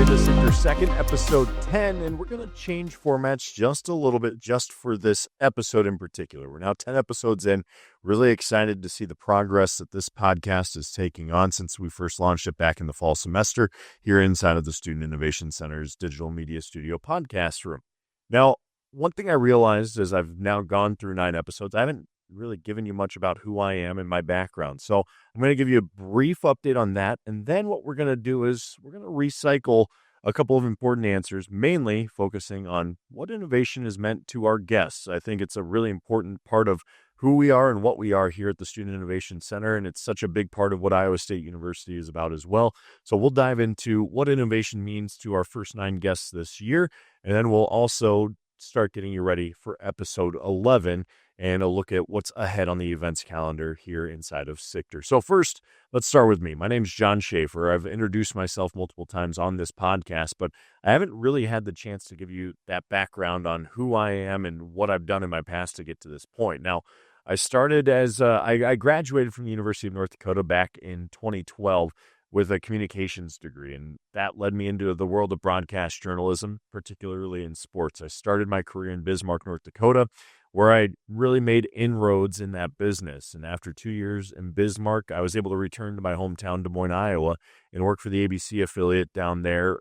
into SICTR Second, episode 10, and we're going to change formats just a little bit just for this episode in particular. We're now 10 episodes in, really excited to see the progress that this podcast is taking on since we first launched it back in the fall semester here inside of the Student Innovation Center's Digital Media Studio podcast room. Now, one thing I realized as I've now gone through 9 episodes, I haven't really given you much about who I am and my background. So I'm going to give you a brief update on that. And then what we're going to do is we're going to recycle a couple of important answers, mainly focusing on what innovation is meant to our guests. I think it's a really important part of who we are and what we are here at the Student Innovation Center. And it's such a big part of what Iowa State University is about as well. So we'll dive into what innovation means to our first 9 guests this year. And then we'll also start getting you ready for episode 11 and a look at what's ahead on the events calendar here inside of SICTR. So first, let's start with me. My name's Jon Schaeffer. I've introduced myself multiple times on this podcast, but I haven't really had the chance to give you that background on who I am and what I've done in my past to get to this point. Now, I started as I graduated from the University of North Dakota back in 2012 with a communications degree, and that led me into the world of broadcast journalism, particularly in sports. I started my career in Bismarck, North Dakota, where I really made inroads in that business. And after 2 years in Bismarck, I was able to return to my hometown, Des Moines, Iowa, and work for the ABC affiliate down there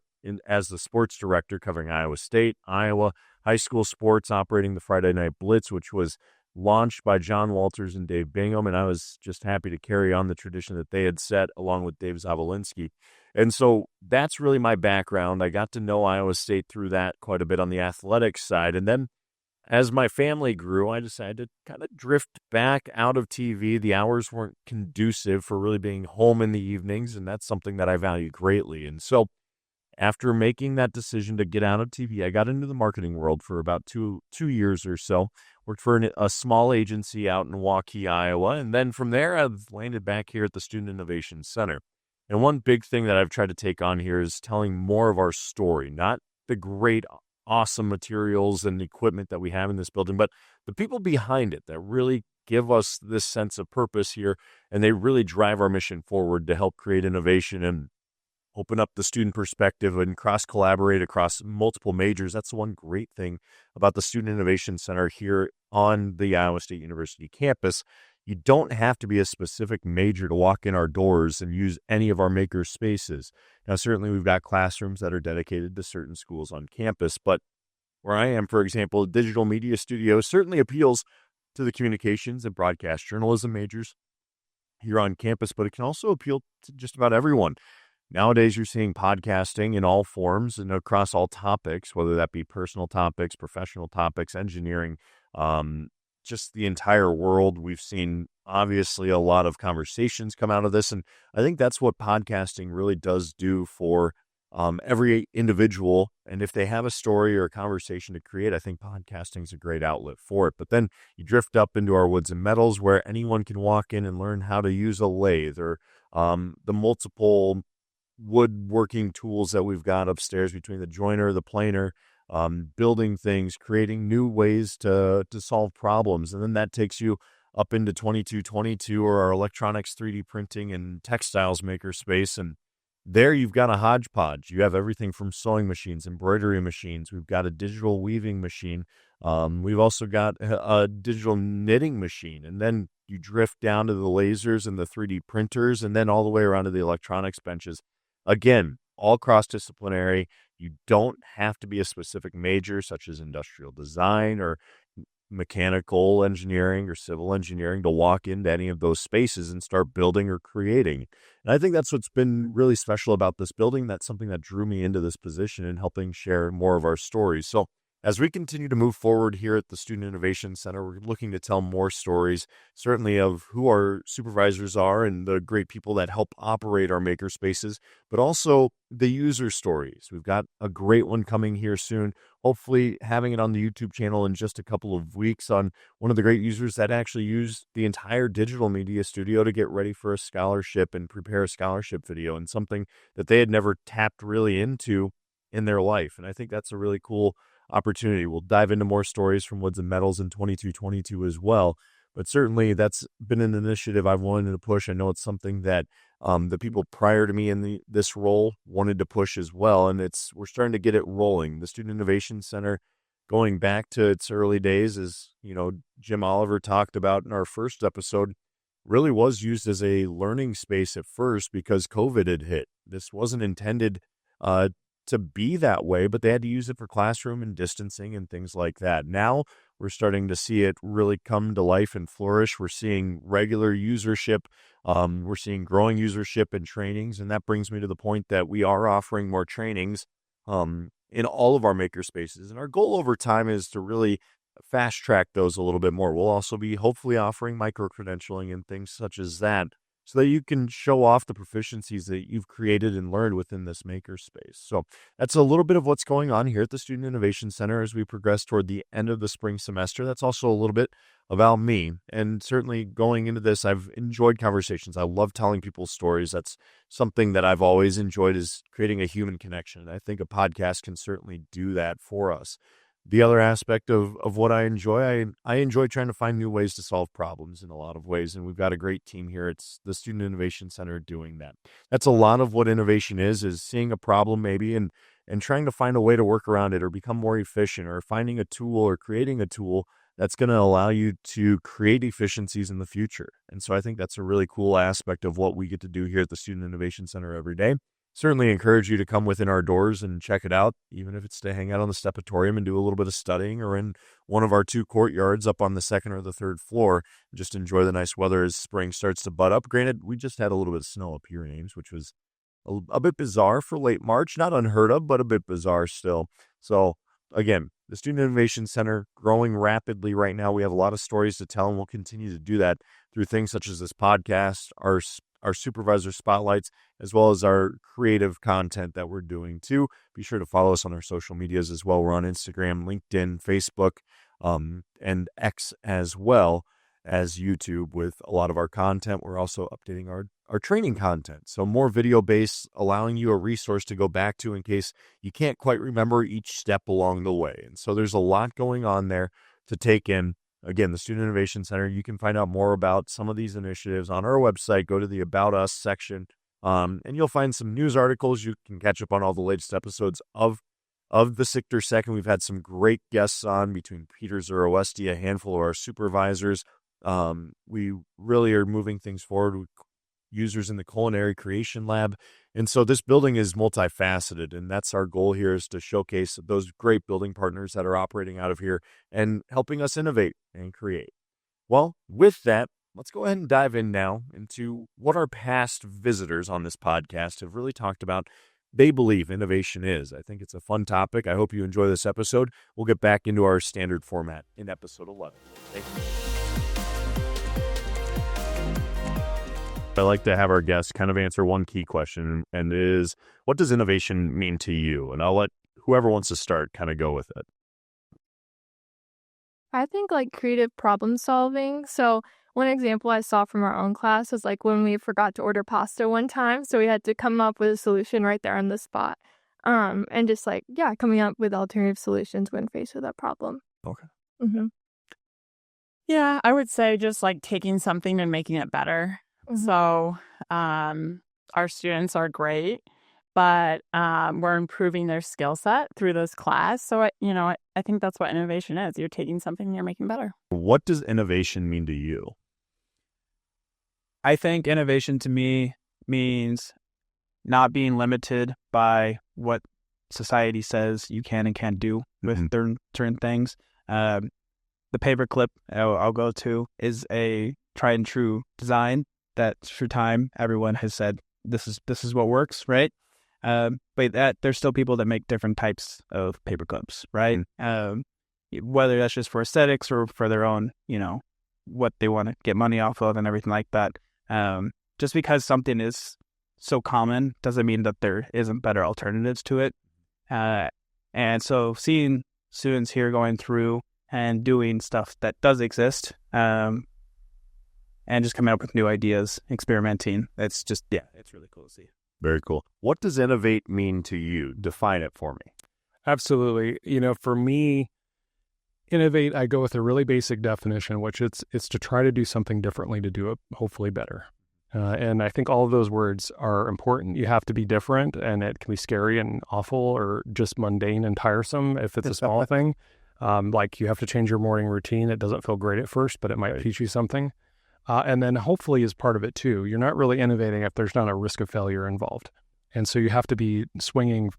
as the sports director covering Iowa State, Iowa, high school sports, operating the Friday Night Blitz, which was launched by John Walters and Dave Bingham. And I was just happy to carry on the tradition that they had set along with Dave Zavolinsky. And so that's really my background. I got to know Iowa State through that quite a bit on the athletics side. And then as my family grew, I decided to kind of drift back out of TV. The hours weren't conducive for really being home in the evenings, and that's something that I value greatly. And so after making that decision to get out of TV, I got into the marketing world for about two years or so, worked for a small agency out in Waukee, Iowa, and then from there, I've landed back here at the Student Innovation Center. And one big thing that I've tried to take on here is telling more of our story, not the great awesome materials and equipment that we have in this building, but the people behind it that really give us this sense of purpose here, and they really drive our mission forward to help create innovation and open up the student perspective and cross-collaborate across multiple majors. That's the one great thing about the Student Innovation Center here on the Iowa State University campus. You don't have to be a specific major to walk in our doors and use any of our maker spaces. Now, certainly we've got classrooms that are dedicated to certain schools on campus, but where I am, for example, Digital Media Studio certainly appeals to the communications and broadcast journalism majors here on campus, but it can also appeal to just about everyone. Nowadays, you're seeing podcasting in all forms and across all topics, whether that be personal topics, professional topics, engineering, just the entire world. We've seen, obviously, a lot of conversations come out of this, and I think that's what podcasting really does do for every individual. And if they have a story or a conversation to create, I think podcasting is a great outlet for it. But then you drift up into our woods and metals, where anyone can walk in and learn how to use a lathe or the multiple woodworking tools that we've got upstairs between the joiner, the planer, building things, creating new ways to solve problems. And then that takes you up into 2222 or our electronics 3D printing and textiles maker space. And there you've got a hodgepodge. You have everything from sewing machines, embroidery machines. We've got a digital weaving machine. We've also got a digital knitting machine. And then you drift down to the lasers and the 3D printers, and then all the way around to the electronics benches. Again, all cross-disciplinary. You don't have to be a specific major, such as industrial design or mechanical engineering or civil engineering, to walk into any of those spaces and start building or creating. And I think that's what's been really special about this building. That's something that drew me into this position and helping share more of our stories. So as we continue to move forward here at the Student Innovation Center, we're looking to tell more stories, certainly of who our supervisors are and the great people that help operate our maker spaces, but also the user stories. We've got a great one coming here soon, hopefully having it on the YouTube channel in just a couple of weeks, on one of the great users that actually used the entire Digital Media Studio to get ready for a scholarship and prepare a scholarship video, and something that they had never tapped really into in their life. And I think that's a really cool opportunity. We'll dive into more stories from Woods and Metals in 2222 as well. But certainly that's been an initiative I've wanted to push. I know it's something that The people prior to me in this role wanted to push as well, and we're starting to get it rolling. The Student Innovation Center, going back to its early days, as Jim Oliver talked about in our first episode, really was used as a learning space at first because COVID had hit. This wasn't intended to be that way, but they had to use it for classroom and distancing and things like that. Now we're starting to see it really come to life and flourish. We're seeing regular usership. We're seeing growing usership and trainings. And that brings me to the point that we are offering more trainings in all of our maker spaces. And our goal over time is to really fast track those a little bit more. We'll also be hopefully offering micro-credentialing and things such as that, so that you can show off the proficiencies that you've created and learned within this maker space. So that's a little bit of what's going on here at the Student Innovation Center as we progress toward the end of the spring semester. That's also a little bit about me. And certainly going into this, I've enjoyed conversations. I love telling people stories. That's something that I've always enjoyed, is creating a human connection. And I think a podcast can certainly do that for us. The other aspect of what I enjoy, I enjoy trying to find new ways to solve problems in a lot of ways, and we've got a great team here. It's the Student Innovation Center doing that. That's a lot of what innovation is seeing a problem maybe and trying to find a way to work around it or become more efficient, or finding a tool or creating a tool that's going to allow you to create efficiencies in the future. And so I think that's a really cool aspect of what we get to do here at the Student Innovation Center every day. Certainly encourage you to come within our doors and check it out, even if it's to hang out on the Stepatorium and do a little bit of studying, or in one of our 2 courtyards up on the 2nd or the 3rd floor. Just enjoy the nice weather as spring starts to bud up. Granted, we just had a little bit of snow up here in Ames, which was a bit bizarre for late March. Not unheard of, but a bit bizarre still. So again, the Student Innovation Center growing rapidly right now. We have a lot of stories to tell, and we'll continue to do that through things such as this podcast, our supervisor spotlights, as well as our creative content that we're doing too. Be sure to follow us on our social medias as well. We're on Instagram, LinkedIn, Facebook, and X, as well as YouTube with a lot of our content. We're also updating our training content. So more video based, allowing you a resource to go back to in case you can't quite remember each step along the way. And so there's a lot going on there to take in. Again, the Student Innovation Center, you can find out more about some of these initiatives on our website. Go to the About Us section, and you'll find some news articles. You can catch up on all the latest episodes of the SICTR Second. We've had some great guests on, between Peter Zurowski, a handful of our supervisors. We really are moving things forward with users in the culinary creation lab. And so this building is multifaceted, and that's our goal here, is to showcase those great building partners that are operating out of here and helping us innovate and create. Well, with that, let's go ahead and dive in now into what our past visitors on this podcast have really talked about they believe innovation is. I think it's a fun topic. I hope you enjoy this episode. We'll get back into our standard format in episode 11. Thank you. I like to have our guests kind of answer one key question, and is, what does innovation mean to you? And I'll let whoever wants to start kind of go with it. I think creative problem solving. So one example I saw from our own class was when we forgot to order pasta one time. So we had to come up with a solution right there on the spot. And just coming up with alternative solutions when faced with that problem. Okay. Mm-hmm. Yeah, I would say just taking something and making it better. Mm-hmm. So our students are great, but we're improving their skill set through this class. So, I think that's what innovation is. You're taking something and you're making better. What does innovation mean to you? I think innovation to me means not being limited by what society says you can and can't do with certain things. The paperclip I'll go to is a tried and true design that through time everyone has said this is what works, right? But there's still people that make different types of paperclips, right? Whether that's just for aesthetics or for their own, what they want to get money off of and everything like that. Just because something is so common doesn't mean that there isn't better alternatives to it. And so seeing students here going through and doing stuff that does exist, and just coming up with new ideas, experimenting, it's really cool to see. Very cool. What does innovate mean to you? Define it for me. Absolutely. For me, innovate, I go with a really basic definition, which it's to try to do something differently to do it hopefully better. And I think all of those words are important. You have to be different, and it can be scary and awful or just mundane and tiresome if it's a small thing. Like you have to change your morning routine. It doesn't feel great at first, but it might teach you something. And then hopefully is part of it too. You're not really innovating if there's not a risk of failure involved. And so you have to be swinging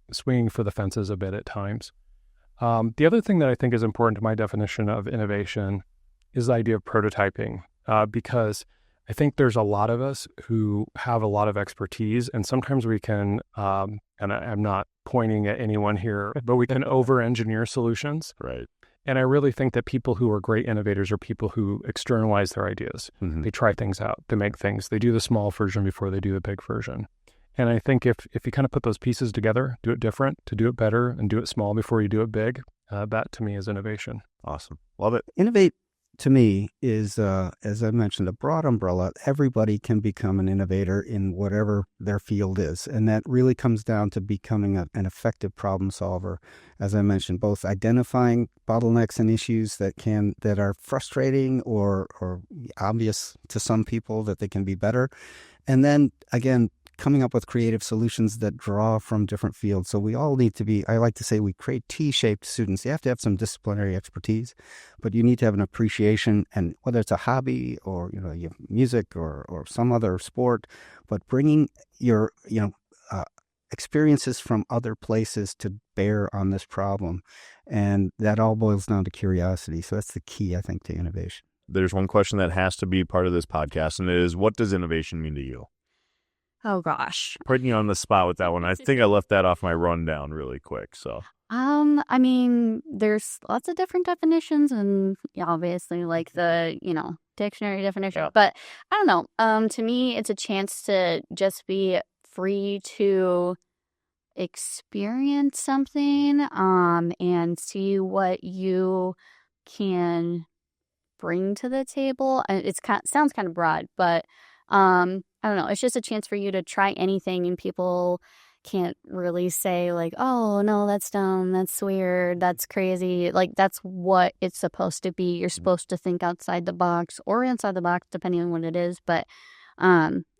for the fences a bit at times. The other thing that I think is important to my definition of innovation is the idea of prototyping, because I think there's a lot of us who have a lot of expertise, and sometimes we can, and I'm not pointing at anyone here, but we can over-engineer solutions. Right. And I really think that people who are great innovators are people who externalize their ideas. Mm-hmm. They try things out. They make things. They do the small version before they do the big version. And I think if you kind of put those pieces together, do it different, to do it better, and do it small before you do it big, that to me is innovation. Awesome. Love it. Innovate to me is, as I mentioned, a broad umbrella. Everybody can become an innovator in whatever their field is. And that really comes down to becoming an effective problem solver. As I mentioned, both identifying bottlenecks and issues that are frustrating or obvious to some people that they can be better. And then, again, coming up with creative solutions that draw from different fields. So we all need to be, I like to say, we create T-shaped students. You have to have some disciplinary expertise, but you need to have an appreciation, and whether it's a hobby or, you have music or some other sport, but bringing your, experiences from other places to bear on this problem. And that all boils down to curiosity. So that's the key, I think, to innovation. There's one question that has to be part of this podcast, and it is, what does innovation mean to you? Oh, gosh. Putting you on the spot with that one. I think I left that off my rundown really quick. So, I mean, there's lots of different definitions, and obviously, like the, dictionary definition. Yeah. But I don't know. To me, it's a chance to just be free to experience something, and see what you can bring to the table. And sounds kind of broad, but I don't know. It's just a chance for you to try anything, and people can't really say like, oh, no, that's dumb, that's weird, that's crazy. Like, that's what it's supposed to be. You're supposed to think outside the box or inside the box, depending on what it is. But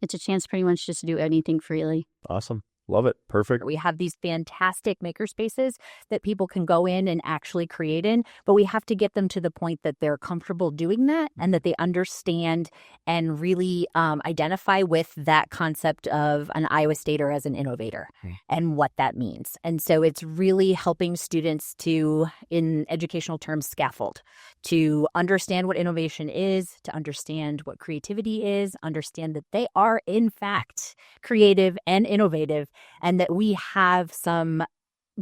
it's a chance pretty much just to do anything freely. awesome. Love it. Perfect. We have these fantastic makerspaces that people can go in and actually create in, but we have to get them to the point that they're comfortable doing that and that they understand and really identify with that concept of an Iowa Stater as an innovator and what that means. And so it's really helping students to, in educational terms, scaffold, to understand what innovation is, to understand what creativity is, understand that they are, in fact, creative and innovative, and that we have some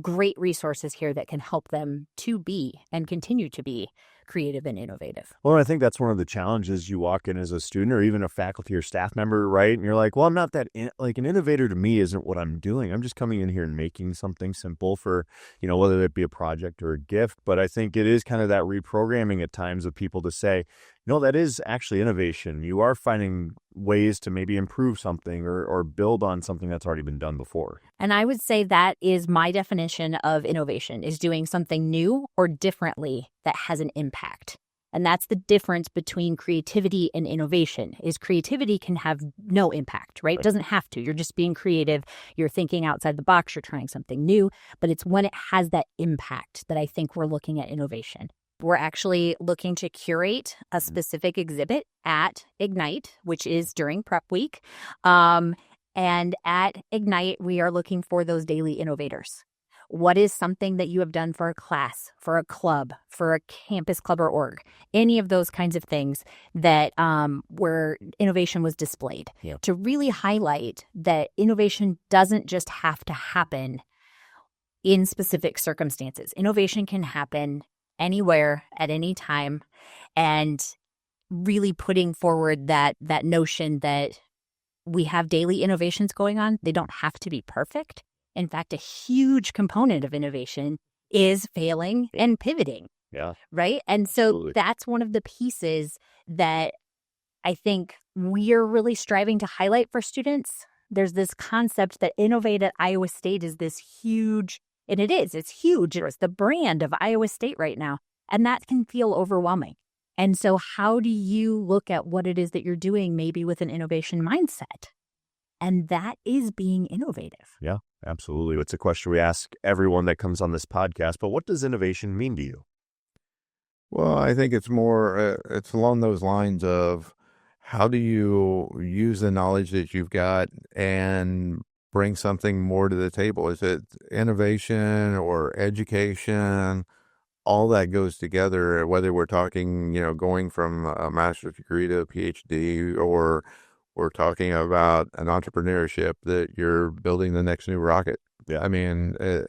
great resources here that can help them to be and continue to be creative and innovative. Well, I think that's one of the challenges. You walk in as a student or even a faculty or staff member, right? And you're like, well, I'm not that, like an innovator to me isn't what I'm doing. I'm just coming in here and making something simple for, whether it be a project or a gift. But I think it is kind of that reprogramming at times of people to say, no, that is actually innovation. You are finding ways to maybe improve something or build on something that's already been done before. And I would say that is my definition of innovation, is doing something new or differently that has an impact. And that's the difference between creativity and innovation, is creativity can have no impact, right? It doesn't have to. You're just being creative. You're thinking outside the box. You're trying something new. But it's when it has that impact that I think we're looking at innovation. We're actually looking to curate a specific exhibit at Ignite, which is during prep week. And at Ignite, we are looking for those daily innovators. What is something that you have done for a class, for a club, for a campus club or org, any of those kinds of things that where innovation was displayed, to really highlight that innovation doesn't just have to happen in specific circumstances. Innovation can happen anywhere at any time, and really putting forward that notion that we have daily innovations going on. They don't have to be perfect. In fact, a huge component of innovation is failing and pivoting. Yeah. Right. And so that's one of the pieces that I think we're really striving to highlight for students. There's this concept that Innovate at Iowa State is this huge, and it is, it's huge. It's the brand of Iowa State right now. And that can feel overwhelming. And so how do you look at what it is that you're doing, maybe with an innovation mindset? And that is being innovative. Yeah, absolutely. It's a question we ask everyone that comes on this podcast. But what does innovation mean to you? Well, I think it's more, it's along those lines of how do you use the knowledge that you've got and bring something more to the table? Is it innovation or education? All that goes together, whether we're talking, going from a master's degree to a PhD, or we're talking about an entrepreneurship that you're building the next new rocket. Yeah. I mean, the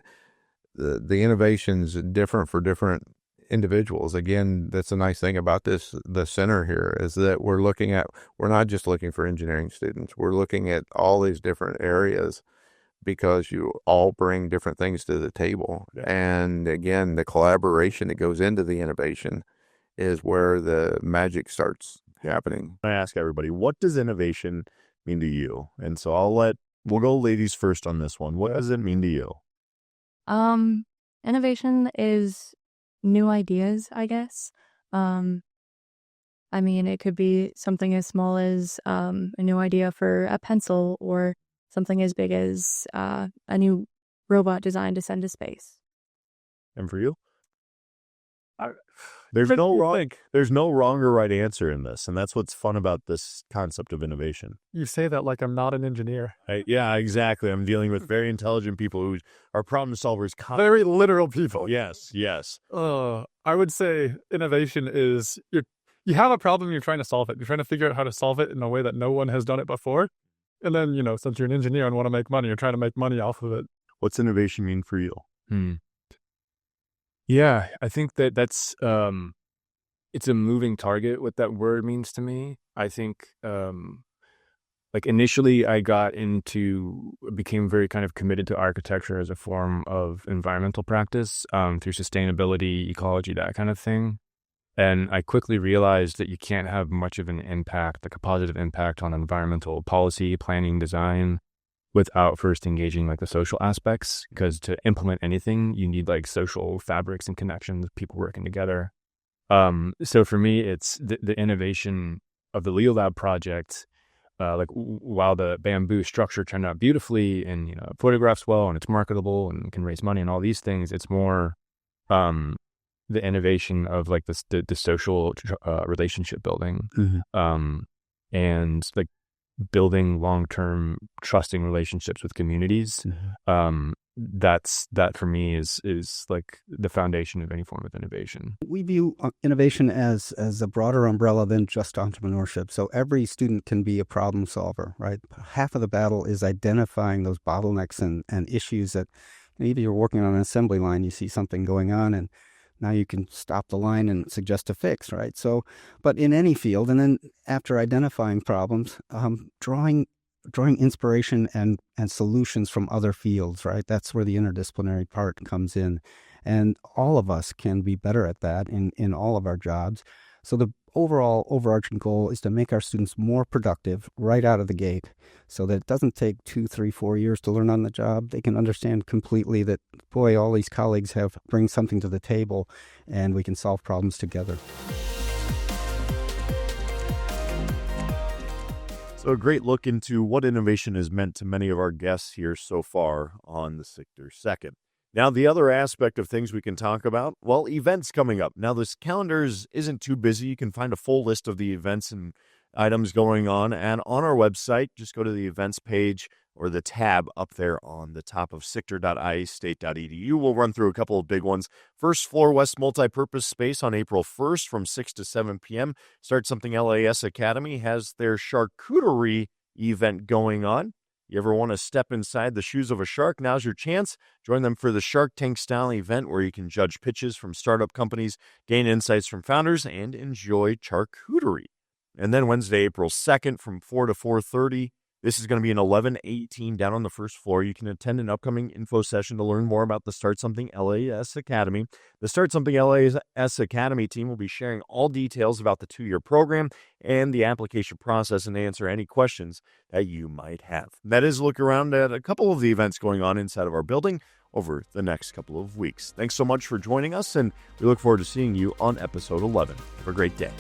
innovation's different for different individuals. Again, that's a nice thing about the center here, is that we're not just looking for engineering students. We're looking at all these different areas because you all bring different things to the table. Yeah. And again, the collaboration that goes into the innovation is where the magic starts happening. I ask everybody, what does innovation mean to you? And so we'll go ladies first on this one. What does it mean to you? Innovation is new ideas, I guess. I mean, it could be something as small as a new idea for a pencil, or something as big as a new robot designed to send to space. And for you? There's no wrong or right answer in this, and that's what's fun about this concept of innovation. You say that like I'm not an engineer. Yeah, exactly. I'm dealing with very intelligent people who are problem solvers. Very literal people. Yes. I would say innovation is you have a problem, you're trying to solve it. You're trying to figure out how to solve it in a way that no one has done it before. And then, since you're an engineer and want to make money, you're trying to make money off of it. What's innovation mean for you? Yeah, I think that's it's a moving target, what that word means to me. I think initially I became very kind of committed to architecture as a form of environmental practice, through sustainability, ecology, that kind of thing. And I quickly realized that you can't have much of an impact, like a positive impact on environmental policy, planning, design, without first engaging the social aspects. Because to implement anything, you need social fabrics and connections, people working together. So for me, it's the innovation of the Leo Lab project. While the bamboo structure turned out beautifully and photographs well and it's marketable and can raise money and all these things, it's more the innovation of the social relationship building, and building long-term trusting relationships with communities. That for me is the foundation of any form of innovation. We view innovation as a broader umbrella than just entrepreneurship. So every student can be a problem solver, right? Half of the battle is identifying those bottlenecks and issues that either you're working on an assembly line, you see something going on, and now you can stop the line and suggest a fix, right? So, but in any field, and then after identifying problems, drawing inspiration and solutions from other fields, right? That's where the interdisciplinary part comes in. And all of us can be better at that in all of our jobs. So the overall overarching goal is to make our students more productive right out of the gate, so that it doesn't take 2, 3, 4 years to learn on the job. They can understand completely that, boy, all these colleagues bring something to the table, and we can solve problems together. So a great look into what innovation has meant to many of our guests here so far on the SICTR Second. Now, the other aspect of things we can talk about, well, events coming up. Now, this calendar isn't too busy. You can find a full list of the events and items going on. And on our website, just go to the events page or the tab up there on the top of sictr.iastate.edu. We'll run through a couple of big ones. First Floor West Multipurpose Space on April 1st from 6 to 7 p.m. Start Something LAS Academy has their charcuterie event going on. You ever want to step inside the shoes of a shark? Now's your chance. Join them for the Shark Tank style event where you can judge pitches from startup companies, gain insights from founders, and enjoy charcuterie. And then Wednesday, April 2nd from 4 to 4:30. This is going to be an 11:18 down on the first floor. You can attend an upcoming info session to learn more about the Start Something LAS Academy. The Start Something LAS Academy team will be sharing all details about the 2-year program and the application process and answer any questions that you might have. That is a look around at a couple of the events going on inside of our building. over the next couple of weeks. Thanks so much for joining us, and we look forward to seeing you on episode 11. Have a great day.